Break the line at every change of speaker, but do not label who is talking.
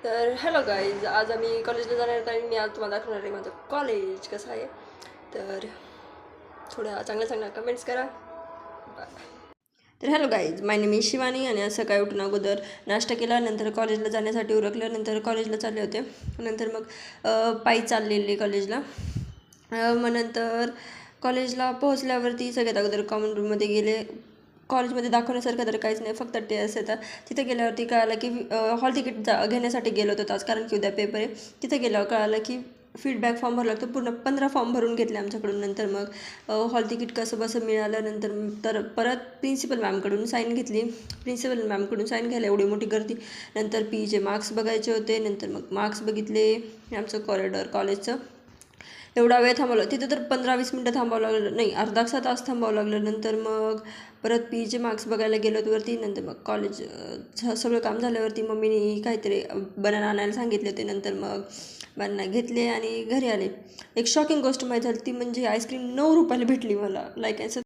तर hello guys, आज आम्ही कॉलेजला जाणार आहेत आणि मी आज तुम्हाला दाखवणार आहे माझं कॉलेज कसं आहे. तर थोड्या चांगल्या चांगल्या कमेंट्स करा. बाय. तर hello guys, my name is Shivani आणि आज सकाळी उठून अगोदर नाश्ता केला, नंतर कॉलेजला जाण्यासाठी उरकलं, नंतर कॉलेजला चालले होते. नंतर मग पायी चाललेले कॉलेजला. मग नंतर कॉलेजला पोहोचल्यावरती सगळ्यात अगोदर कॉमन रूममध्ये गेले. कॉलेजमध्ये दाखवण्यासारखं तर काहीच नाही, फक्त टेस्ट येतात. तिथे गेल्यावरती कळालं की हॉल तिकीट घेण्यासाठी गेलो होतो आज, कारण की उद्या पेपर आहे. तिथे गेल्यावर कळालं की फीडबॅक फॉर्म भरला लागतो. पूर्ण 15 फॉर्म भरून घेतले आमच्याकडून. नंतर मग हॉल तिकीट कसं बसं मिळालं. नंतर तर परत प्रिन्सिपल मॅमकडून साईन घेतली. प्रिन्सिपल मॅमकडून साईन घ्यायला एवढी मोठी गर्दी. नंतर पीचे मार्क्स बघायचे होते. नंतर मग मार्क्स बघितले. आमचं कॉरिडॉर कॉलेजचं एवढा वेळ थांबवलं तिथं, तर 15-20 मिनटं थांबावं लागलं, नाही अर्धा तास थांबावं लागलं. नंतर मग परत पीचे मार्क्स बघायला गेलो वरती. नंतर मग कॉलेज सगळं काम झाल्यावरती मम्मीने काहीतरी बनाना आणायला सांगितले होते. नंतर मग बनाना घेतले आणि घरी आले. एक शॉकिंग गोष्ट माहीत झाली ती म्हणजे आईस्क्रीम 9 रुपयाला भेटली मला. लाईक असं